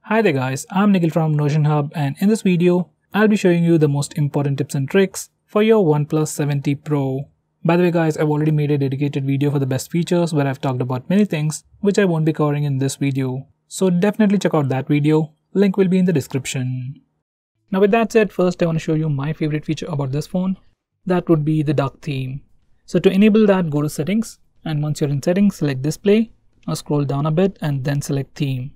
Hi there guys, I'm Nikhil from Notion Hub, and in this video, I'll be showing you the most important tips and tricks for your OnePlus 7T Pro. By the way guys, I've already made a dedicated video for the best features where I've talked about many things which I won't be covering in this video. So definitely check out that video, link will be in the description. Now with that said, first I want to show you my favorite feature about this phone. That would be the dark theme. So to enable that, go to settings, and once you're in settings, select display. Now scroll down a bit and then select theme.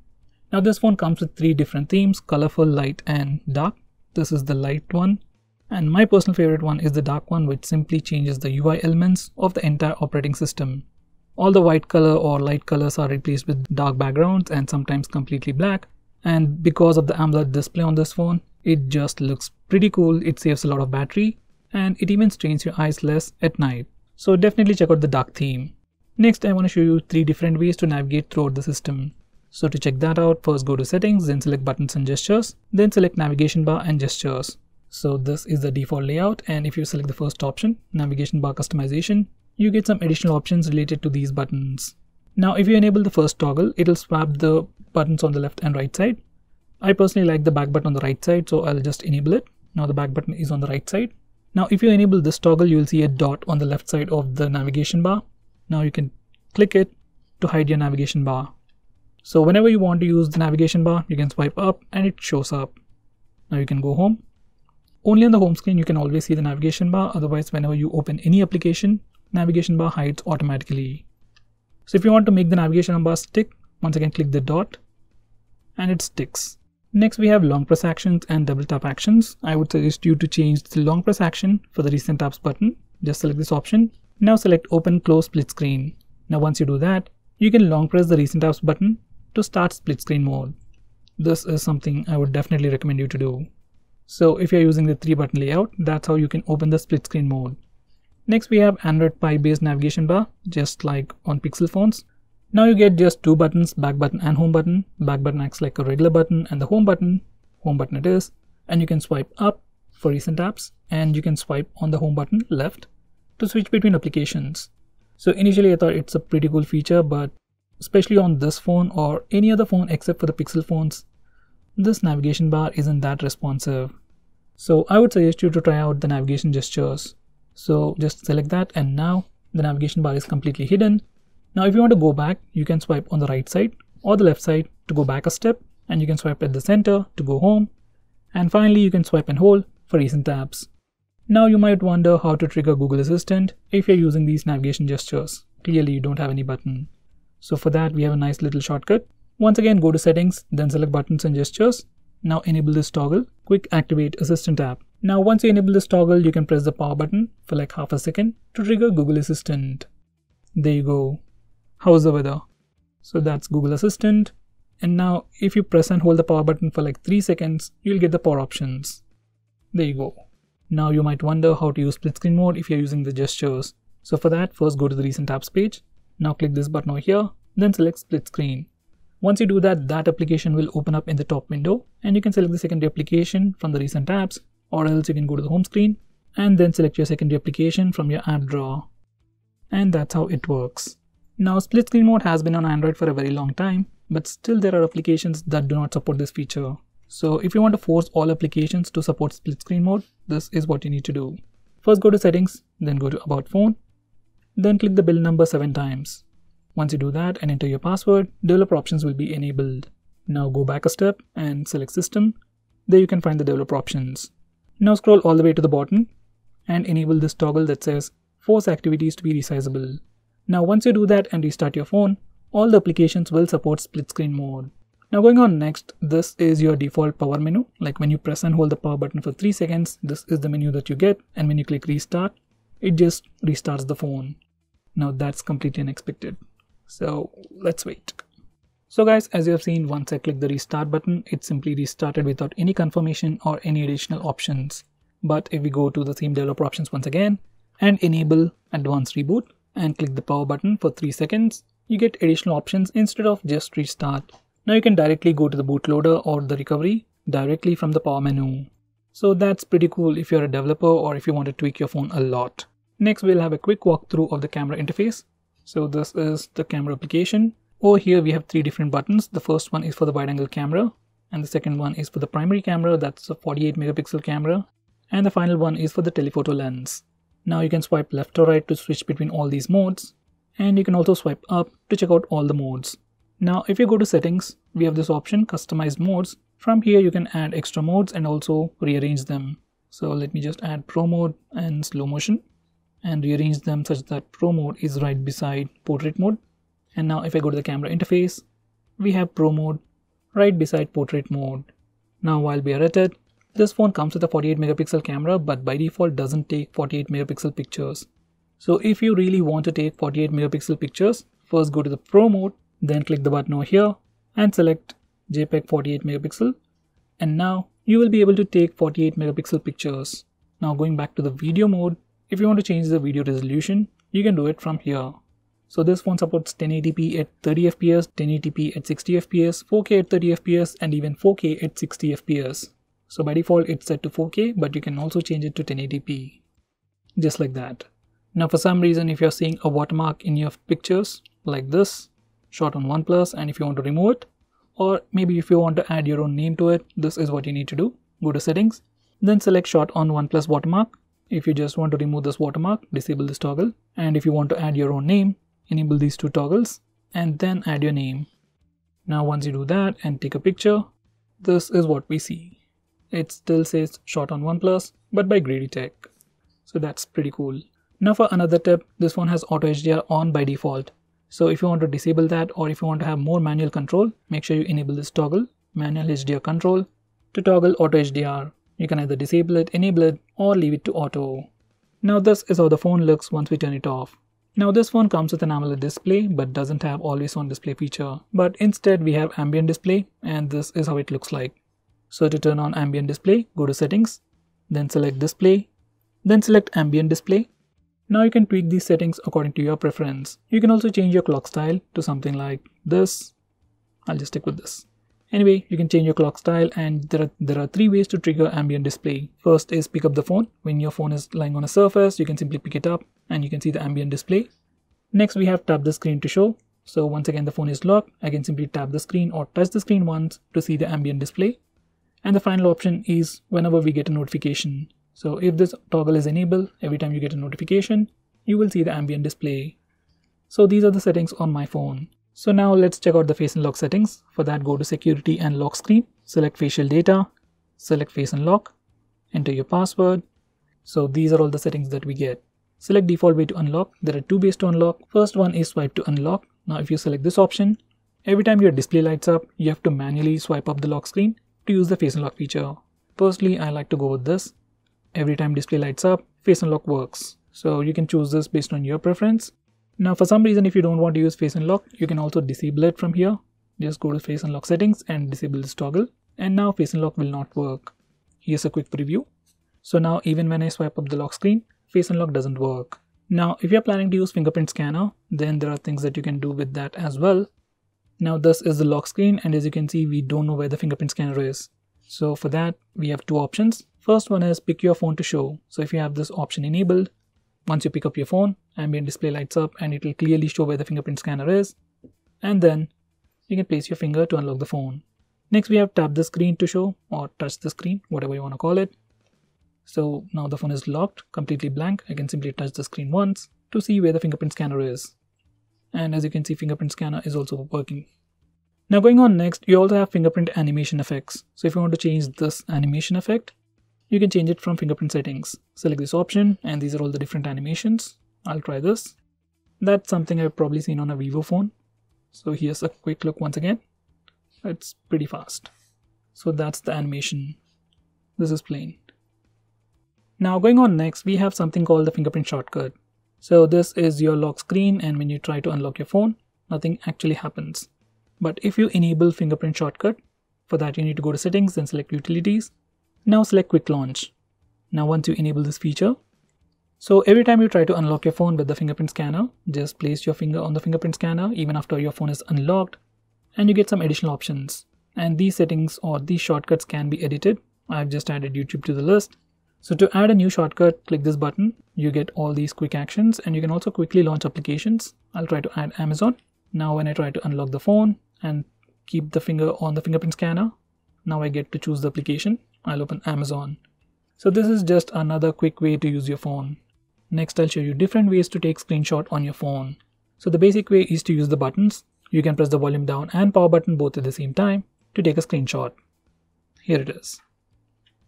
Now this phone comes with 3 different themes: colorful, light and dark. This is the light one, and my personal favorite one is the dark one, which simply changes the UI elements of the entire operating system. All the white color or light colors are replaced with dark backgrounds and sometimes completely black, and because of the AMOLED display on this phone, it just looks pretty cool. It saves a lot of battery and it even strains your eyes less at night. So definitely check out the dark theme. Next, I want to show you 3 different ways to navigate throughout the system. So to check that out, first go to settings, then select buttons and gestures, then select navigation bar and gestures. So this is the default layout, and if you select the first option, navigation bar customization, you get some additional options related to these buttons. Now if you enable the first toggle, it'll swap the buttons on the left and right side. I personally like the back button on the right side, so I'll just enable it. Now the back button is on the right side. Now if you enable this toggle, you will see a dot on the left side of the navigation bar. Now you can click it to hide your navigation bar. So whenever you want to use the navigation bar, you can swipe up and it shows up. Now you can go home. Only on the home screen you can always see the navigation bar. Otherwise, whenever you open any application, navigation bar hides automatically. So if you want to make the navigation bar stick, once again click the dot and it sticks. Next we have long press actions and double tap actions. I would suggest you to change the long press action for the recent tabs button. Just select this option. Now select open close split screen. Now once you do that, you can long press the recent tabs button to start split screen mode. This is something I would definitely recommend you to do. So if you're using the 3 button layout, that's how you can open the split screen mode. Next we have Android Pie based navigation bar, just like on Pixel phones. Now you get just 2 buttons, back button and home button. Back button acts like a regular button, and the home button it is, and you can swipe up for recent apps, and you can swipe on the home button left to switch between applications. So initially I thought it's a pretty cool feature, but especially on this phone or any other phone except for the Pixel phones, this navigation bar isn't that responsive. So I would suggest you to try out the navigation gestures. So just select that, and now the navigation bar is completely hidden. Now if you want to go back, you can swipe on the right side or the left side to go back a step, and you can swipe at the center to go home, and finally you can swipe and hold for recent tabs. Now you might wonder how to trigger Google Assistant if you're using these navigation gestures. Clearly you don't have any button. So for that we have a nice little shortcut. Once again go to settings, then select buttons and gestures. Now enable this toggle, quick activate Assistant app. Now once you enable this toggle, you can press the power button for like half a second to trigger Google Assistant. There you go. How's the weather? So that's Google Assistant. And now if you press and hold the power button for like 3 seconds, you'll get the power options. There you go. Now you might wonder how to use split screen mode if you're using the gestures. So for that, first go to the recent apps page. Now click this button over here, then select split screen. Once you do that, that application will open up in the top window, and you can select the secondary application from the recent apps, or else you can go to the home screen and then select your secondary application from your app drawer. And that's how it works. Now split screen mode has been on Android for a very long time, but still there are applications that do not support this feature. So if you want to force all applications to support split screen mode, this is what you need to do. First go to settings, then go to about phone, then click the build number 7 times. Once you do that and enter your password, developer options will be enabled. Now go back a step and select system. There you can find the developer options. Now scroll all the way to the bottom and enable this toggle that says force activities to be resizable. Now once you do that and restart your phone, all the applications will support split screen mode. Now going on next, this is your default power menu. Like when you press and hold the power button for 3 seconds, this is the menu that you get, and when you click restart, it just restarts the phone. Now that's completely unexpected. So let's wait. So guys, as you have seen, once I click the restart button, it simply restarted without any confirmation or any additional options. But if we go to the theme developer options once again and enable advanced reboot and click the power button for 3 seconds, you get additional options instead of just restart. Now you can directly go to the bootloader or the recovery directly from the power menu. So that's pretty cool if you're a developer or if you want to tweak your phone a lot. Next we'll have a quick walkthrough of the camera interface. So this is the camera application. Over here we have 3 different buttons. The first one is for the wide angle camera. and the second one is for the primary camera, that's a 48 megapixel camera, and the final one is for the telephoto lens. Now you can swipe left or right to switch between all these modes, and you can also swipe up to check out all the modes. Now if you go to settings, we have this option customize modes. From here you can add extra modes and also rearrange them. So let me just add pro mode and slow motion and rearrange them such that pro mode is right beside portrait mode. And now if I go to the camera interface, we have pro mode right beside portrait mode. Now while we are at it, this phone comes with a 48 megapixel camera but by default doesn't take 48 megapixel pictures. So if you really want to take 48 megapixel pictures, first go to the pro mode, then click the button over here and select JPEG 48 megapixel, and now you will be able to take 48 megapixel pictures. Now going back to the video mode, if you want to change the video resolution, you can do it from here. So this phone supports 1080p at 30 fps, 1080p at 60 fps, 4K at 30 fps, and even 4K at 60 fps. So by default it's set to 4K, but you can also change it to 1080p, just like that. Now for some reason, if you're seeing a watermark in your pictures like this, shot on OnePlus, and if you want to remove it, or maybe if you want to add your own name to it, this is what you need to do. Go to settings, then select shot on OnePlus watermark. If you just want to remove this watermark, disable this toggle, and if you want to add your own name, enable these two toggles and then add your name. Now once you do that and take a picture, this is what we see. It still says shot on OnePlus but by Grady Tech. So that's pretty cool. Now for another tip, this phone has auto HDR on by default. So if you want to disable that, or if you want to have more manual control, make sure you enable this toggle, manual HDR control, to toggle auto HDR. You can either disable it, enable it, or leave it to auto. Now this is how the phone looks once we turn it off. Now this phone comes with an AMOLED display but doesn't have always on display feature, but instead we have ambient display, and this is how it looks like. So to turn on ambient display, go to settings, then select display, then select ambient display. Now you can tweak these settings according to your preference. You can also change your clock style to something like this. I'll just stick with this. Anyway, you can change your clock style, and there are three ways to trigger ambient display. First is pick up the phone. When your phone is lying on a surface, you can simply pick it up and you can see the ambient display. Next we have tap the screen to show. So once again the phone is locked, I can simply tap the screen or touch the screen once to see the ambient display. And the final option is whenever we get a notification. So if this toggle is enabled, every time you get a notification, you will see the ambient display. So these are the settings on my phone. So now let's check out the face unlock settings. For that, go to security and lock screen, select facial data, select face unlock, enter your password. So these are all the settings that we get. Select default way to unlock. There are two ways to unlock. First one is swipe to unlock. Now if you select this option, every time your display lights up, you have to manually swipe up the lock screen to use the face unlock feature. Personally, I like to go with this. Every time display lights up, face unlock works. So you can choose this based on your preference. Now for some reason, if you don't want to use face unlock, you can also disable it from here. Just go to face unlock settings and disable this toggle, and now face unlock will not work. Here's a quick preview. So now even when I swipe up the lock screen, face unlock doesn't work. Now if you're planning to use fingerprint scanner, then there are things that you can do with that as well. Now this is the lock screen, and as you can see, we don't know where the fingerprint scanner is. So for that, we have two options. First one is pick your phone to show. So if you have this option enabled, once you pick up your phone, ambient display lights up and it will clearly show where the fingerprint scanner is. And then you can place your finger to unlock the phone. Next we have tap the screen to show, or touch the screen, whatever you want to call it. So now the phone is locked, completely blank. I can simply touch the screen once to see where the fingerprint scanner is. And as you can see, fingerprint scanner is also working. Now going on next, you also have fingerprint animation effects. So if you want to change this animation effect, you can change it from fingerprint settings. Select this option, and these are all the different animations. I'll try this. That's something I've probably seen on a Vivo phone. So here's a quick look once again. It's pretty fast. So that's the animation. This is plain. Now going on next, we have something called the Fingerprint Shortcut. So this is your lock screen, and when you try to unlock your phone, nothing actually happens. But if you enable Fingerprint Shortcut, for that you need to go to settings and select utilities. Now select quick launch. Now once you enable this feature, so every time you try to unlock your phone with the fingerprint scanner, just place your finger on the fingerprint scanner even after your phone is unlocked, and you get some additional options. And these settings or these shortcuts can be edited. I've just added YouTube to the list. So to add a new shortcut, click this button. You get all these quick actions, and you can also quickly launch applications. I'll try to add Amazon. Now when I try to unlock the phone and keep the finger on the fingerprint scanner, Now I get to choose the application. I'll open Amazon. So this is just another quick way to use your phone. Next, I'll show you different ways to take screenshot on your phone. So the basic way is to use the buttons. You can press the volume down and power button both at the same time to take a screenshot. Here it is.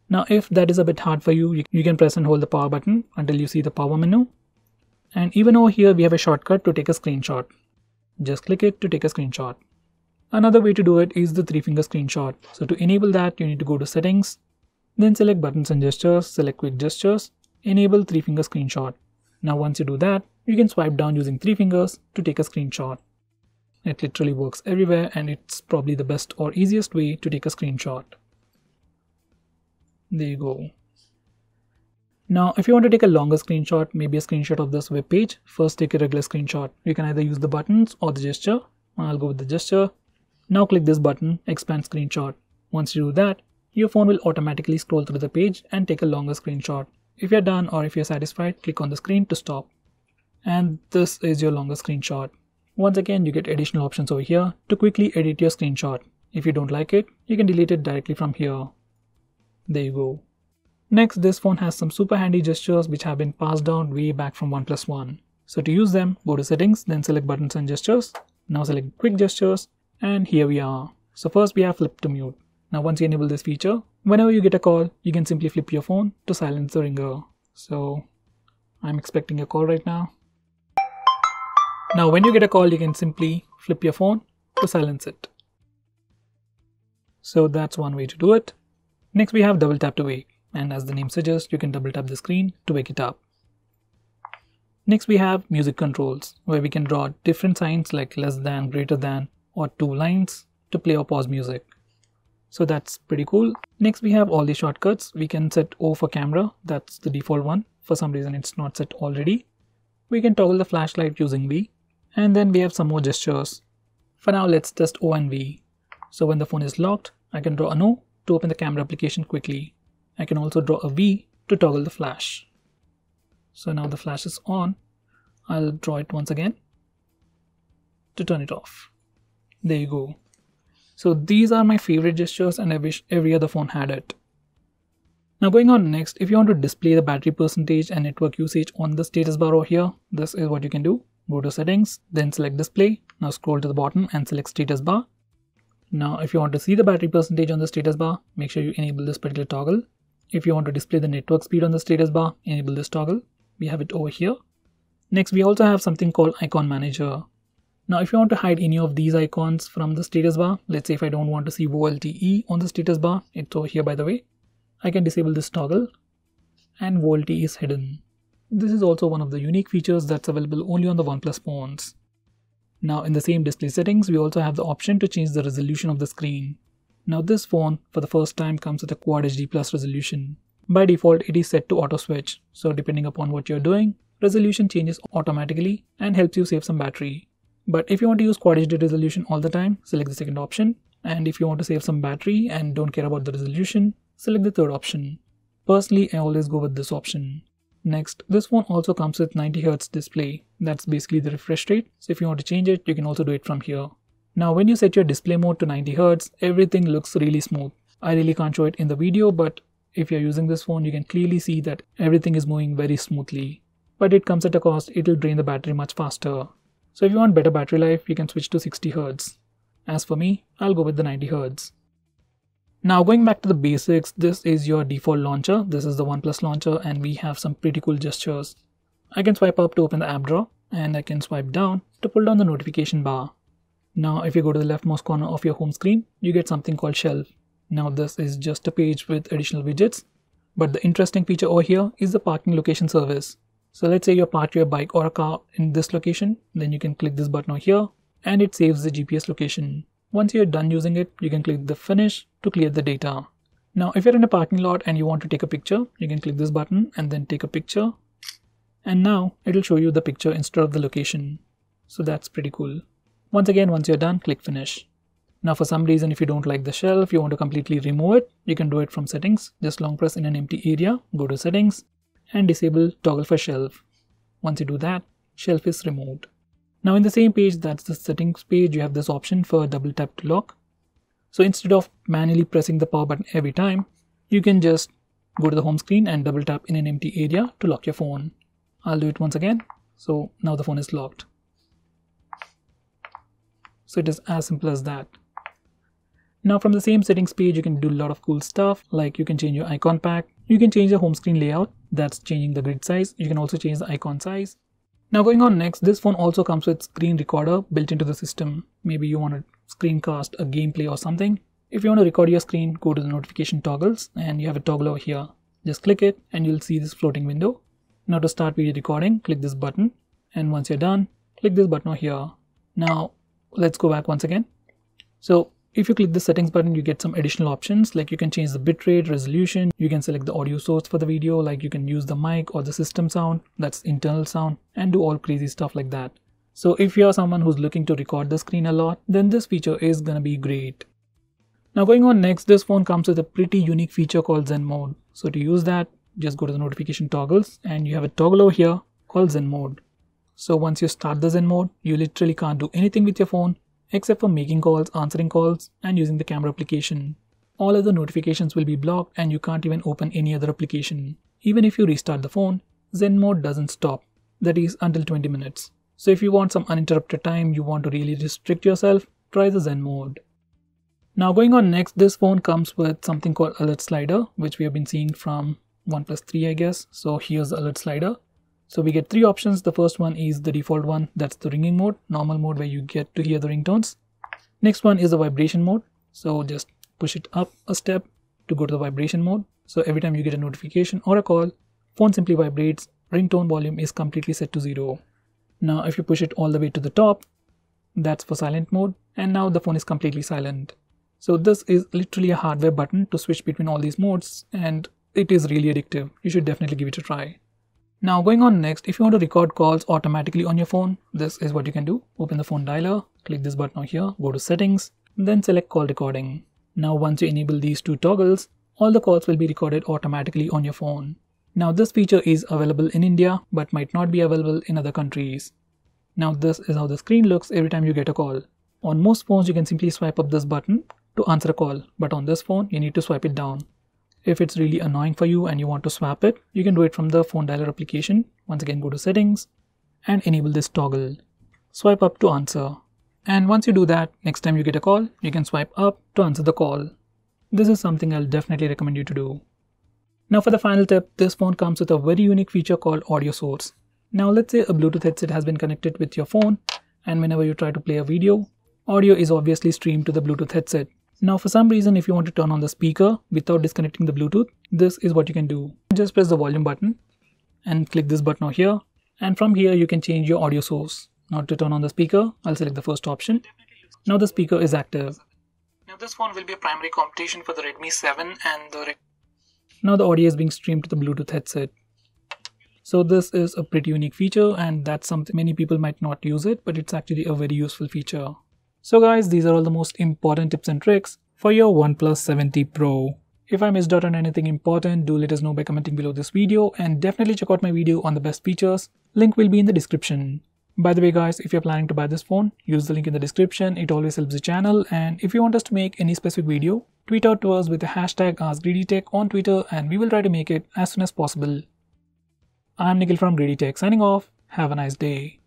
Now if that is a bit hard for you, you can press and hold the power button until you see the power menu. And even over here we have a shortcut to take a screenshot. Just click it to take a screenshot. Another way to do it is the 3-finger screenshot. So to enable that, you need to go to settings, then select buttons and gestures, select quick gestures, enable 3-finger screenshot. Now once you do that, you can swipe down using 3 fingers to take a screenshot. It literally works everywhere and it's probably the best or easiest way to take a screenshot. There you go. Now if you want to take a longer screenshot, maybe a screenshot of this web page, first take a regular screenshot. You can either use the buttons or the gesture. I'll go with the gesture. Now click this button, expand screenshot. Once you do that, your phone will automatically scroll through the page and take a longer screenshot. If you're done or if you're satisfied, click on the screen to stop. And this is your longer screenshot. Once again, you get additional options over here to quickly edit your screenshot. If you don't like it, you can delete it directly from here. There you go. Next, this phone has some super handy gestures which have been passed down way back from OnePlus One. So to use them, go to settings, then select buttons and gestures. Now select quick gestures, and here we are. So first we have flip to mute. Now once you enable this feature, whenever you get a call, you can simply flip your phone to silence the ringer. So I'm expecting a call right now. Now when you get a call, you can simply flip your phone to silence it. So that's one way to do it. Next we have double tap to wake. And as the name suggests, you can double tap the screen to wake it up. Next we have music controls, where we can draw different signs like less than, greater than, or 2 lines to play or pause music. So that's pretty cool. Next we have all the shortcuts. We can set O for camera, that's the default one. For some reason it's not set already. We can toggle the flashlight using V. And then we have some more gestures. For now let's test O and V. So when the phone is locked, I can draw an O to open the camera application quickly. I can also draw a V to toggle the flash. So now the flash is on. I'll draw it once again to turn it off. There you go. So these are my favorite gestures and I wish every other phone had it. Now going on next, if you want to display the battery percentage and network usage on the status bar over here, this is what you can do. Go to settings, then select display. Now scroll to the bottom and select status bar. Now if you want to see the battery percentage on the status bar, make sure you enable this particular toggle. If you want to display the network speed on the status bar, enable this toggle. We have it over here. Next, we also have something called icon manager. Now, if you want to hide any of these icons from the status bar, let's say if I don't want to see VoLTE on the status bar, it's over here by the way, I can disable this toggle and VoLTE is hidden. This is also one of the unique features that's available only on the OnePlus phones. Now, in the same display settings, we also have the option to change the resolution of the screen. Now this phone for the first time comes with a Quad HD Plus resolution. By default it is set to auto switch, so depending upon what you're doing, resolution changes automatically and helps you save some battery. But if you want to use Quad HD resolution all the time, select the second option, and if you want to save some battery and don't care about the resolution, select the third option. Personally, I always go with this option. Next, this phone also comes with 90Hz display. That's basically the refresh rate, so if you want to change it, you can also do it from here. Now when you set your display mode to 90Hz, everything looks really smooth. I really can't show it in the video, but if you're using this phone, you can clearly see that everything is moving very smoothly. But it comes at a cost, it'll drain the battery much faster. So if you want better battery life, you can switch to 60Hz. As for me, I'll go with the 90Hz. Now going back to the basics, this is your default launcher. This is the OnePlus launcher and we have some pretty cool gestures. I can swipe up to open the app drawer and I can swipe down to pull down the notification bar. Now if you go to the leftmost corner of your home screen, you get something called shelf. Now this is just a page with additional widgets, but the interesting feature over here is the parking location service. So let's say you park your bike or a car in this location, then you can click this button over here and it saves the GPS location. Once you're done using it, you can click the finish to clear the data. Now if you're in a parking lot and you want to take a picture, you can click this button and then take a picture. And now it'll show you the picture instead of the location. So that's pretty cool. Once you're done, click finish. Now for some reason, if you don't like the shelf, you want to completely remove it, you can do it from settings. Just long press in an empty area, go to settings and disable toggle for shelf. Once you do that, shelf is removed. Now in the same page, that's the settings page, you have this option for double tap to lock. So instead of manually pressing the power button every time, you can just go to the home screen and double tap in an empty area to lock your phone. I'll do it once again. So now the phone is locked. So it is as simple as that. Now from the same settings page, you can do a lot of cool stuff, like you can change your icon pack, you can change the home screen layout, that's changing the grid size, you can also change the icon size. Now going on next, this phone also comes with screen recorder built into the system. Maybe you want to screencast a gameplay or something. If you want to record your screen, go to the notification toggles and you have a toggle over here. Just click it and you'll see this floating window. Now to start video recording, click this button, and once you're done, click this button over here. Now let's go back once again. So if you click the settings button, you get some additional options, like you can change the bitrate, resolution, you can select the audio source for the video, like you can use the mic or the system sound, that's internal sound, and do all crazy stuff like that. So if you are someone who's looking to record the screen a lot, then this feature is gonna be great. Now going on next, this phone comes with a pretty unique feature called Zen Mode. So to use that, just go to the notification toggles and you have a toggle over here called Zen Mode. So once you start the Zen Mode, you literally can't do anything with your phone except for making calls, answering calls, and using the camera application. All other notifications will be blocked and you can't even open any other application. Even if you restart the phone, Zen Mode doesn't stop. That is until 20 minutes. So if you want some uninterrupted time, you want to really restrict yourself, try the Zen Mode. Now going on next, this phone comes with something called alert slider, which we have been seeing from OnePlus 3, I guess. So here's the alert slider. So we get three options. The first one is the default one, that's the ringing mode, normal mode where you get to hear the ringtones. Next one is the vibration mode. So just push it up a step to go to the vibration mode. So every time you get a notification or a call, phone simply vibrates, ringtone volume is completely set to 0. Now if you push it all the way to the top, that's for silent mode, and now the phone is completely silent. So this is literally a hardware button to switch between all these modes, and it is really addictive. You should definitely give it a try. Now going on next, if you want to record calls automatically on your phone, this is what you can do. Open the phone dialer, click this button over here, go to settings, then select call recording. Now once you enable these two toggles, all the calls will be recorded automatically on your phone. Now this feature is available in India but might not be available in other countries. Now this is how the screen looks every time you get a call. On most phones you can simply swipe up this button to answer a call, but on this phone you need to swipe it down. If it's really annoying for you and you want to swap it, you can do it from the phone dialer application. Once again, go to settings and enable this toggle. Swipe up to answer. And once you do that, next time you get a call, you can swipe up to answer the call. This is something I'll definitely recommend you to do. Now for the final tip, this phone comes with a very unique feature called audio source. Now let's say a Bluetooth headset has been connected with your phone, and whenever you try to play a video, audio is obviously streamed to the Bluetooth headset. Now for some reason, if you want to turn on the speaker without disconnecting the Bluetooth, this is what you can do. Just press the volume button and click this button over here, and from here you can change your audio source. Now to turn on the speaker, I'll select the first option. Now the speaker is active. Now this phone will be a primary competition for the Redmi 7 and now the audio is being streamed to the Bluetooth headset. So this is a pretty unique feature, and that's something many people might not use it, but it's actually a very useful feature. So guys, these are all the most important tips and tricks for your OnePlus 7T Pro. If I missed out on anything important, do let us know by commenting below this video, and definitely check out my video on the best features. Link will be in the description. By the way guys, if you're planning to buy this phone, use the link in the description. It always helps the channel, and if you want us to make any specific video, tweet out to us with the hashtag AskGreedyTech on Twitter and we will try to make it as soon as possible. I'm Nikhil from Greedy Tech signing off. Have a nice day.